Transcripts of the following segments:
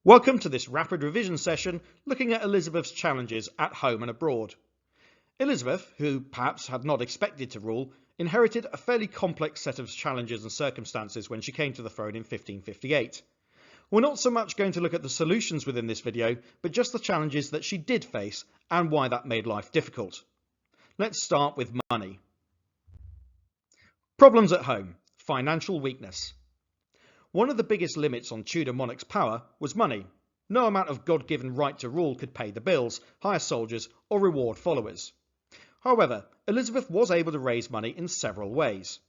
Welcome to this rapid revision session looking at Elizabeth's challenges at home and abroad. Elizabeth, who perhaps had not expected to rule, inherited a fairly complex set of challenges and circumstances when she came to the throne in 1558. We're not so much going to look at the solutions within this video, but just the challenges that she did face and why that made life difficult. Let's start with money. Problems at home. Financial weakness. One of the biggest limits on Tudor monarchs' power was money. No amount of God-given right to rule could pay the bills, hire soldiers, or reward followers. However, Elizabeth was able to raise money in several ways.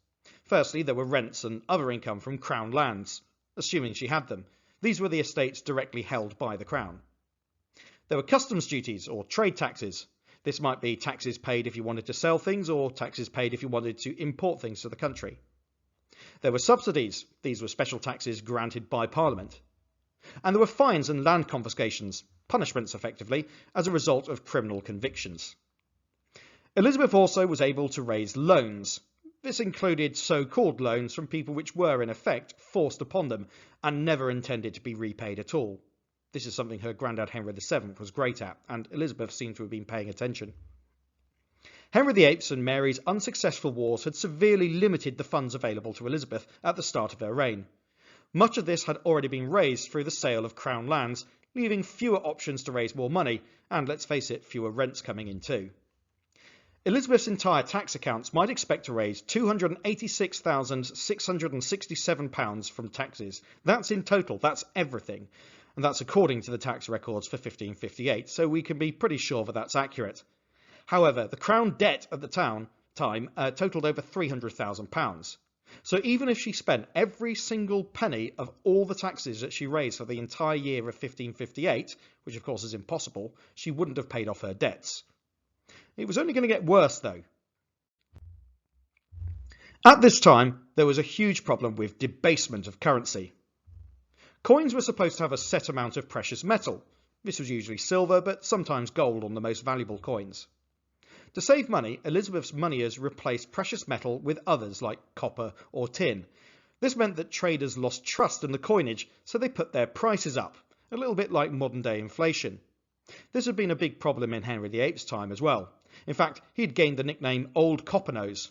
Firstly, there were rents and other income from crown lands, assuming she had them. These were the estates directly held by the crown. There were customs duties or trade taxes. This might be taxes paid if you wanted to sell things or taxes paid if you wanted to import things to the country. There were subsidies. These were special taxes granted by Parliament. And there were fines and land confiscations, punishments effectively, as a result of criminal convictions. Elizabeth also was able to raise loans. This included so-called loans from people which were in effect forced upon them and never intended to be repaid at all. This is something her granddad Henry VII was great at, and Elizabeth seemed to have been paying attention. Henry VIII's and Mary's unsuccessful wars had severely limited the funds available to Elizabeth at the start of her reign. Much of this had already been raised through the sale of crown lands, leaving fewer options to raise more money, and let's face it, fewer rents coming in too. Elizabeth's entire tax accounts might expect to raise £286,667 from taxes. That's in total, that's everything. And that's according to the tax records for 1558, so we can be pretty sure that that's accurate. However, the crown debt at the time totalled over £300,000. So even if she spent every single penny of all the taxes that she raised for the entire year of 1558, which of course is impossible, she wouldn't have paid off her debts. It was only going to get worse though. At this time, there was a huge problem with debasement of currency. Coins were supposed to have a set amount of precious metal. This was usually silver, but sometimes gold on the most valuable coins. To save money, Elizabeth's moneyers replaced precious metal with others like copper or tin. This meant that traders lost trust in the coinage, so they put their prices up, a little bit like modern day inflation. This had been a big problem in Henry VIII's time as well. In fact, he had gained the nickname Old Copper Nose.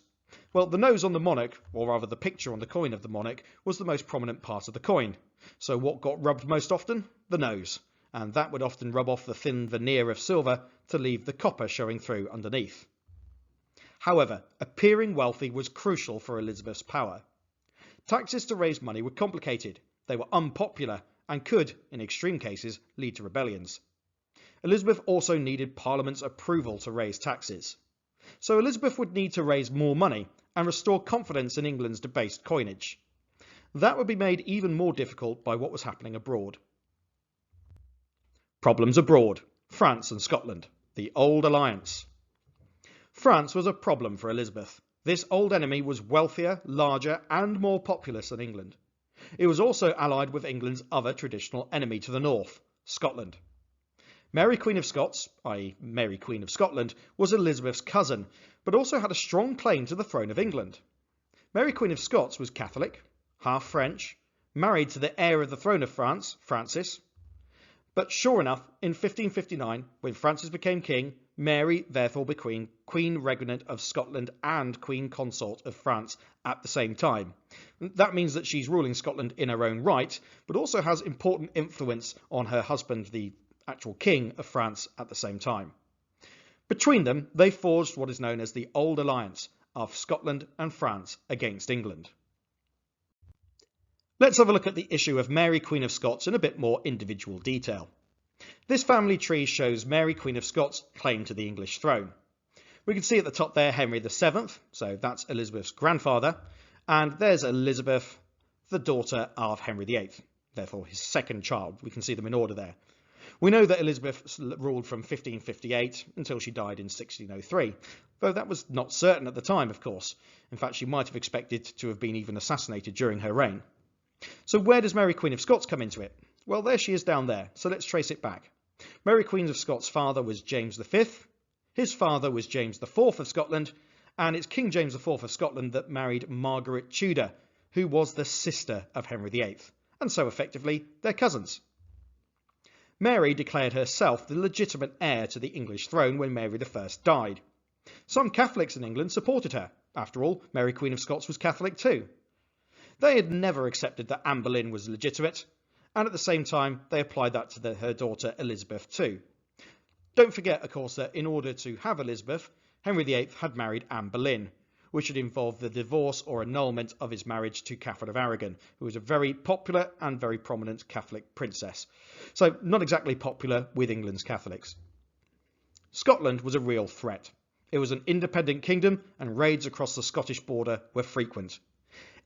Well, the nose on the monarch, or rather the picture on the coin of the monarch, was the most prominent part of the coin. So what got rubbed most often? The nose. And that would often rub off the thin veneer of silver to leave the copper showing through underneath. However, appearing wealthy was crucial for Elizabeth's power. Taxes to raise money were complicated, they were unpopular, and could, in extreme cases, lead to rebellions. Elizabeth also needed Parliament's approval to raise taxes. So Elizabeth would need to raise more money and restore confidence in England's debased coinage. That would be made even more difficult by what was happening abroad. Problems abroad. France and Scotland. The Old Alliance. France was a problem for Elizabeth. This old enemy was wealthier, larger, and more populous than England. It was also allied with England's other traditional enemy to the north, Scotland. Mary Queen of Scots, i.e. Mary Queen of Scotland, was Elizabeth's cousin, but also had a strong claim to the throne of England. Mary Queen of Scots was Catholic, half French, married to the heir of the throne of France, Francis. But sure enough, in 1559, when Francis became king, Mary therefore became Queen Regnant of Scotland and Queen Consort of France at the same time. That means that she's ruling Scotland in her own right, but also has important influence on her husband, the actual King of France, at the same time. Between them, they forged what is known as the Old Alliance of Scotland and France against England. Let's have a look at the issue of Mary Queen of Scots in a bit more individual detail. This family tree shows Mary Queen of Scots' claim to the English throne. We can see at the top there Henry VII, so that's Elizabeth's grandfather, and there's Elizabeth, the daughter of Henry VIII, therefore his second child. We can see them in order there. We know that Elizabeth ruled from 1558 until she died in 1603, though that was not certain at the time, of course. In fact, she might have expected to have been even assassinated during her reign. So where does Mary Queen of Scots come into it? Well, there she is down there, so let's trace it back. Mary Queen of Scots' father was James V, his father was James IV of Scotland, and it's King James IV of Scotland that married Margaret Tudor, who was the sister of Henry VIII, and so effectively they're cousins. Mary declared herself the legitimate heir to the English throne when Mary I died. Some Catholics in England supported her. After all, Mary Queen of Scots was Catholic too. They had never accepted that Anne Boleyn was legitimate, and at the same time they applied that to her daughter Elizabeth too. Don't forget, of course, that in order to have Elizabeth, Henry VIII had married Anne Boleyn, which had involved the divorce or annulment of his marriage to Catherine of Aragon, who was a very popular and very prominent Catholic princess. So not exactly popular with England's Catholics. Scotland was a real threat. It was an independent kingdom and raids across the Scottish border were frequent.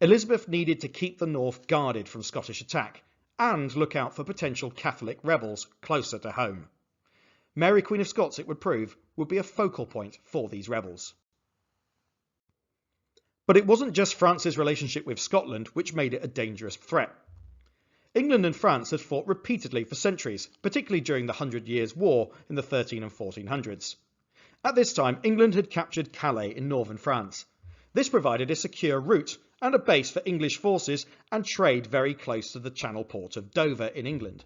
Elizabeth needed to keep the north guarded from Scottish attack and look out for potential Catholic rebels closer to home. Mary Queen of Scots, it would prove, would be a focal point for these rebels. But it wasn't just France's relationship with Scotland which made it a dangerous threat. England and France had fought repeatedly for centuries, particularly during the 100 Years' War in the 1300s and 1400s. At this time, England had captured Calais in northern France. This provided a secure route and a base for English forces and trade very close to the Channel port of Dover in England.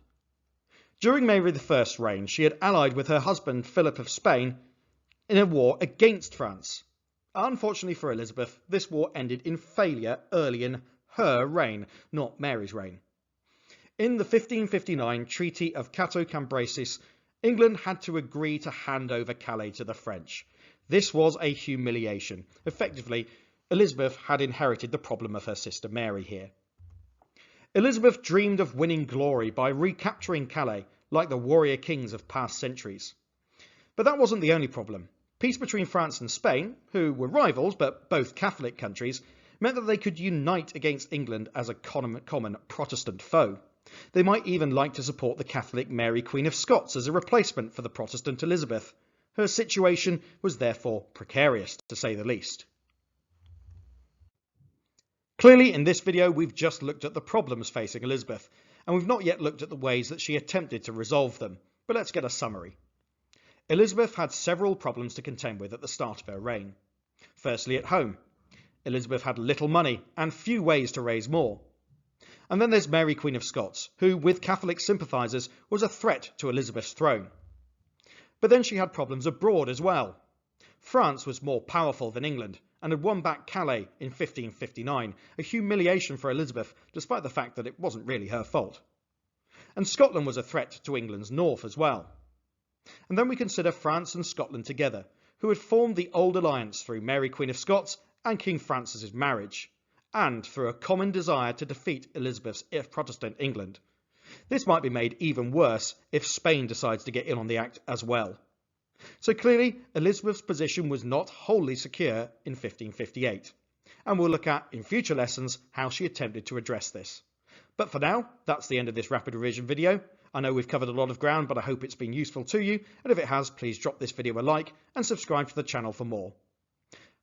During Mary I's reign, she had allied with her husband Philip of Spain in a war against France. Unfortunately for Elizabeth, this war ended in failure early in her reign, not Mary's reign. In the 1559 Treaty of Cateau-Cambrésis, England had to agree to hand over Calais to the French. This was a humiliation. Effectively, Elizabeth had inherited the problem of her sister Mary here. Elizabeth dreamed of winning glory by recapturing Calais, like the warrior kings of past centuries. But that wasn't the only problem. Peace between France and Spain, who were rivals but both Catholic countries, meant that they could unite against England as a common Protestant foe. They might even like to support the Catholic Mary Queen of Scots as a replacement for the Protestant Elizabeth. Her situation was therefore precarious, to say the least. Clearly, in this video, we've just looked at the problems facing Elizabeth, and we've not yet looked at the ways that she attempted to resolve them. But let's get a summary. Elizabeth had several problems to contend with at the start of her reign. Firstly, at home. Elizabeth had little money and few ways to raise more. And then there's Mary Queen of Scots, who, with Catholic sympathisers, was a threat to Elizabeth's throne. But then she had problems abroad as well. France was more powerful than England and had won back Calais in 1559, a humiliation for Elizabeth, despite the fact that it wasn't really her fault. And Scotland was a threat to England's north as well. And then we consider France and Scotland together, who had formed the old alliance through Mary Queen of Scots and King Francis's marriage, and through a common desire to defeat Elizabeth's Protestant England. This might be made even worse if Spain decides to get in on the act as well. So clearly, Elizabeth's position was not wholly secure in 1558, and we'll look at, in future lessons, how she attempted to address this. But for now, that's the end of this rapid revision video. I know we've covered a lot of ground, but I hope it's been useful to you, and if it has, please drop this video a like and subscribe to the channel for more.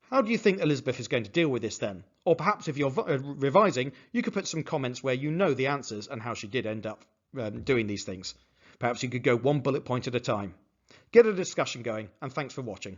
How do you think Elizabeth is going to deal with this then? Or perhaps if you're revising, you could put some comments where you know the answers and how she did end up doing these things. Perhaps you could go one bullet point at a time. Get a discussion going, and thanks for watching.